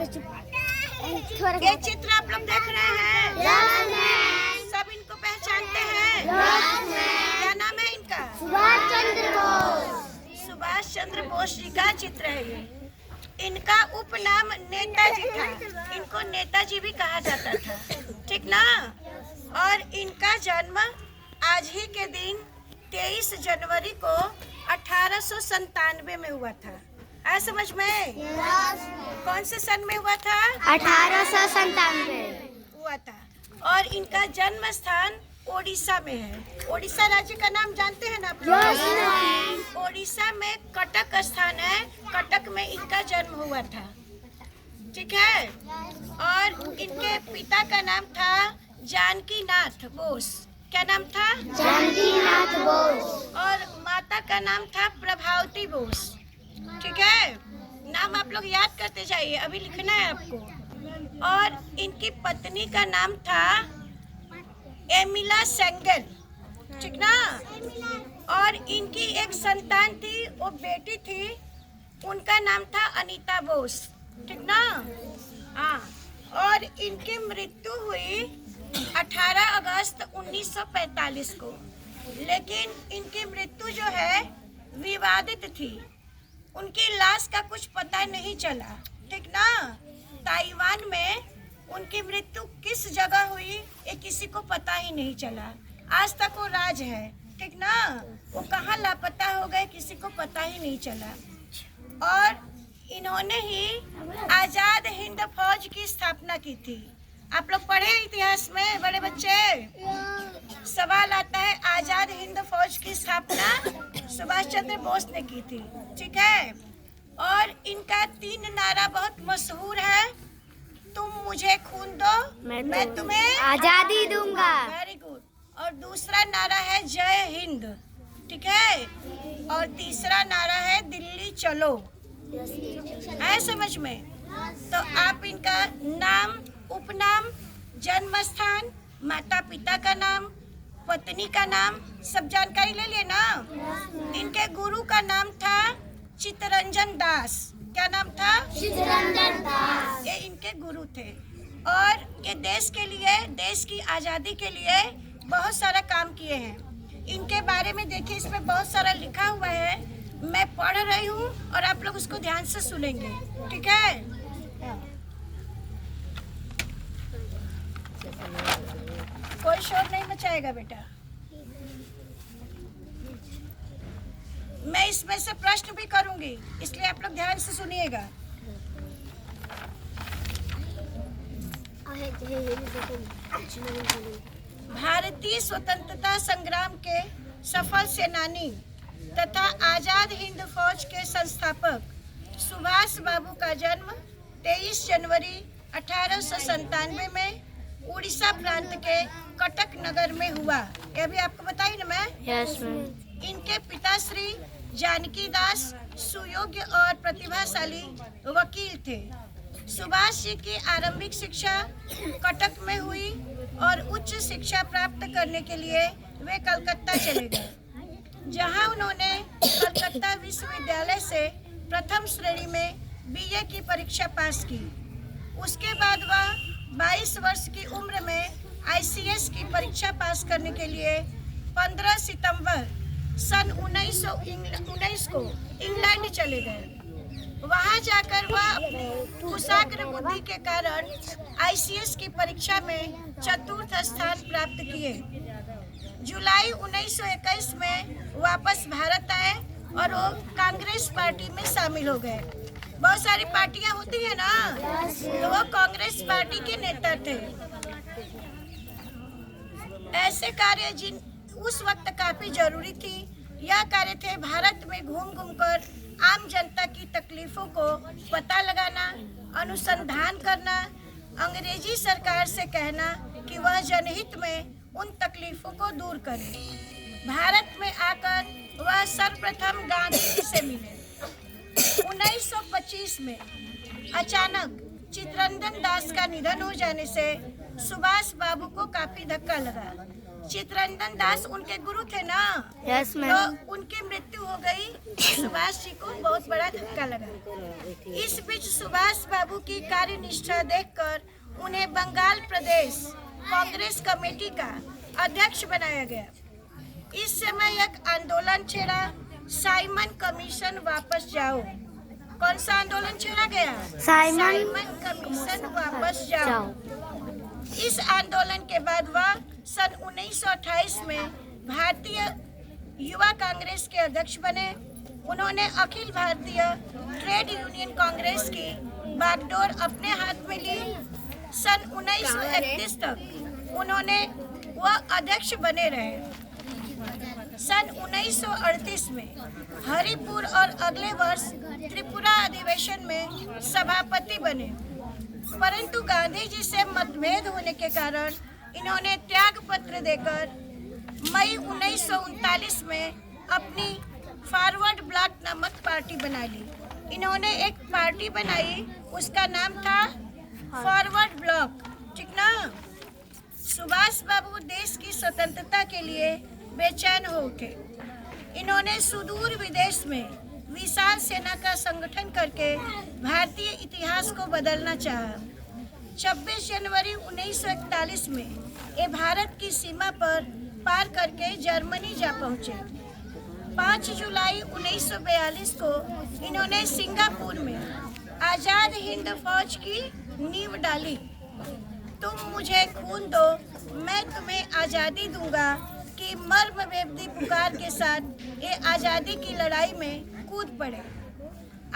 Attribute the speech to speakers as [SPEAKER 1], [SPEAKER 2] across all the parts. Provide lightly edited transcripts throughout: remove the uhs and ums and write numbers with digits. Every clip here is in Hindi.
[SPEAKER 1] ये चित्र आप लोग देख रहे हैं, सब इनको पहचानते हैं। क्या नाम है इनका? सुभाष चंद्र बोस जी का चित्र है ये। इनका उपनाम नेताजी था, इनको नेताजी भी कहा जाता था, ठीक ना। और इनका जन्म आज ही के दिन 23 जनवरी को 1897 में हुआ था। आया समझ में? कौन से सन में हुआ था?
[SPEAKER 2] 1897
[SPEAKER 1] हुआ था। और इनका जन्म स्थान ओडिशा में है। ओडिशा राज्य का नाम जानते हैं ना आप लोग? ओडिशा में कटक स्थान है, कटक में इनका जन्म हुआ था, ठीक है। और इनके पिता का नाम था जानकी नाथ बोस। क्या नाम था?
[SPEAKER 2] जानकी नाथ बोस।
[SPEAKER 1] और माता का नाम था प्रभावती बोस, ठीक है। नाम आप लोग याद करते जाइए, अभी लिखना है आपको। और इनकी पत्नी का नाम था एमिला सेंगर, ठीक ना। और इनकी एक संतान थी, वो बेटी थी, उनका नाम था अनीता बोस, ठीक ना। हाँ। और इनकी मृत्यु हुई 18 अगस्त 1945 को, लेकिन इनकी मृत्यु जो है विवादित थी। उनकी लाश का कुछ पता नहीं चला, ठीक ना। ताइवान में उनकी मृत्यु किस जगह हुई ये किसी को पता ही नहीं चला। आज तक वो राज है, ठीक ना। वो कहाँ लापता हो गए किसी को पता ही नहीं चला। और इन्होंने ही आजाद हिंद फौज की स्थापना की थी। आप लोग पढ़े इतिहास में बड़े बच्चे? सवाल आता है, आजाद हिंद फौज की स्थापना सुभाष चंद्र बोस ने की थी, ठीक है। और इनका 3 नारा बहुत मशहूर है। तुम मुझे खून दो, मैं तुम्हें
[SPEAKER 2] आजादी दूंगा।
[SPEAKER 1] Very good. और दूसरा नारा है जय हिंद, ठीक है। और तीसरा नारा है दिल्ली चलो। है समझ में? तो आप इनका नाम, उपनाम, जन्म स्थान, माता पिता का नाम, पत्नी का नाम सब जानकारी ले लिए ना। इनके गुरु का नाम था चित्तरंजन दास। क्या नाम था?
[SPEAKER 2] चित्तरंजन दास।
[SPEAKER 1] ये इनके गुरु थे। और ये देश के लिए, देश की आज़ादी के लिए बहुत सारा काम किए हैं। इनके बारे में देखिए, इसमें बहुत सारा लिखा हुआ है। मैं पढ़ रही हूँ और आप लोग उसको ध्यान से सुनेंगे, ठीक है। कोई शोर नहीं मचाएगा बेटा। मैं इसमें से प्रश्न भी करूंगी, इसलिए आप लोग ध्यान से सुनिएगा। भारतीय स्वतंत्रता संग्राम के सफल सेनानी तथा आजाद हिंद फौज के संस्थापक सुभाष बाबू का जन्म 23 जनवरी 1897 में उड़ीसा प्रांत के कटक नगर में हुआ। यह भी आपको बताई ना मैं?
[SPEAKER 2] Yes ma'am.
[SPEAKER 1] इनके पिता श्री जानकी दास सुयोग्य और प्रतिभाशाली वकील थे। सुभाष जी की आरंभिक शिक्षा कटक में हुई और उच्च शिक्षा प्राप्त करने के लिए वे कलकत्ता चले गए, जहां उन्होंने कलकत्ता विश्वविद्यालय से प्रथम श्रेणी में बीए की परीक्षा पास की। उसके बाद वह 22 वर्ष की उम्र में आईसीएस की परीक्षा पास करने के लिए 15 सितंबर सन 1919 को इंग्लैंड चले गए। वहां जाकर वह कुशाग्र बुद्धि के कारण आईसीएस की परीक्षा में चतुर्थ स्थान प्राप्त किए। जुलाई 1921 में वापस भारत आए और वो कांग्रेस पार्टी में शामिल हो गए। बहुत सारी पार्टियां होती है ना, तो वो कांग्रेस पार्टी के नेता थे। ऐसे कार्य जिन उस वक्त काफी जरूरी थी। यह कार्य थे भारत में घूम घूम कर आम जनता की तकलीफों को पता लगाना, अनुसंधान करना, अंग्रेजी सरकार से कहना कि वह जनहित में उन तकलीफों को दूर करे। भारत में आकर वह सर्वप्रथम गांधी जी से मिले। 1925 में अचानक चित्तरंजन दास का निधन हो जाने से सुभाष बाबू को काफी धक्का लगा। चित्तरंजन दास उनके गुरु थे ना,
[SPEAKER 2] यस
[SPEAKER 1] तो
[SPEAKER 2] मैम।
[SPEAKER 1] उनकी मृत्यु हो गई। सुभाष जी को बहुत बड़ा धक्का लगा। इस बीच सुभाष बाबू की कार्यनिष्ठा देखकर उन्हें बंगाल प्रदेश कांग्रेस कमेटी का अध्यक्ष बनाया गया। इस समय एक आंदोलन छेड़ा, साइमन कमीशन वापस जाओ। कौन सा आंदोलन छेड़ा गया? साइमन कमीशन वापस जाओ। इस आंदोलन के बाद वह सन 1928 में भारतीय युवा कांग्रेस के अध्यक्ष बने। उन्होंने अखिल भारतीय ट्रेड यूनियन कांग्रेस की बागडोर अपने हाथ में ली। सन 1931 तक उन्होंने वह अध्यक्ष बने रहे। सन 1938 में हरिपुर और अगले वर्ष त्रिपुरा अधिवेशन में सभापति बने, परंतु गांधी जी से मतभेद होने के कारण इन्होंने त्याग पत्र देकर मई 1939 में अपनी फॉरवर्ड ब्लॉक नामक पार्टी बना ली। इन्होंने एक पार्टी बनाई, उसका नाम था फॉरवर्ड ब्लॉक, ठीक ना। सुभाष बाबू देश की स्वतंत्रता के लिए बेचैन हो उठे। इन्होंने सुदूर विदेश में विशाल सेना का संगठन करके भारतीय इतिहास को बदलना चाहा। 26 जनवरी 1941 में ये भारत की सीमा पर पार करके जर्मनी जा पहुंचे। 5 जुलाई 1942 को इन्होंने सिंगापुर में आज़ाद हिंद फौज की नींव डाली। तुम मुझे खून दो, मैं तुम्हें आज़ादी दूंगा की मर्मभेदी पुकार के साथ ये आज़ादी की लड़ाई में कूद पड़े।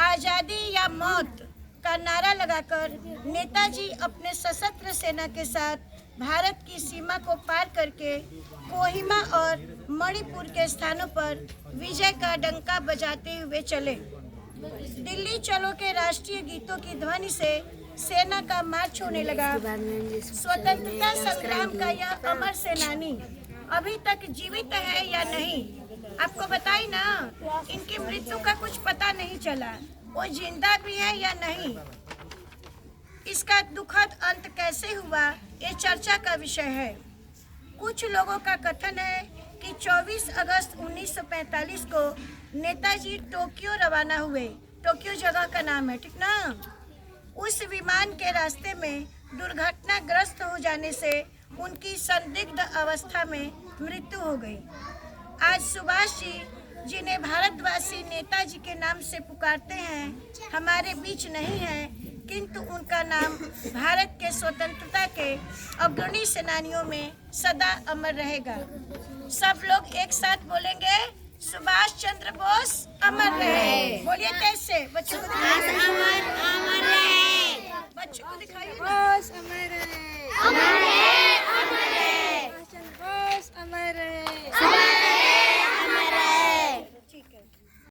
[SPEAKER 1] आज़ादी या मौत का नारा लगाकर नेताजी अपने सशस्त्र सेना के साथ भारत की सीमा को पार करके कोहिमा और मणिपुर के स्थानों पर विजय का डंका बजाते हुए चले। दिल्ली चलो के राष्ट्रीय गीतों की ध्वनि से सेना का मार्च होने लगा। स्वतंत्रता संग्राम का यह अमर सेनानी अभी तक जीवित है या नहीं, आपको बताई ना। इनकी मृत्यु का कुछ पता नहीं चला, वो जिंदा भी है या नहीं। इसका दुखद अंत कैसे हुआ, ये चर्चा का विषय है। कुछ लोगों का कथन है कि 24 अगस्त 1945 को नेताजी टोक्यो रवाना हुए। टोक्यो जगह का नाम है, ठीक ना। उस विमान के रास्ते में दुर्घटनाग्रस्त हो जाने से उनकी संदिग्ध अवस्था में मृत्यु हो गई। आज सुभाष जी, जिन्हें भारतवासी नेताजी के नाम से पुकारते हैं, हमारे बीच नहीं है, किंतु उनका नाम भारत के स्वतंत्रता के अग्रणी सेनानियों में सदा अमर रहेगा। सब लोग एक साथ बोलेंगे, सुभाष चंद्र बोस अमर रहे। बोलिए कैसे बच्चों को?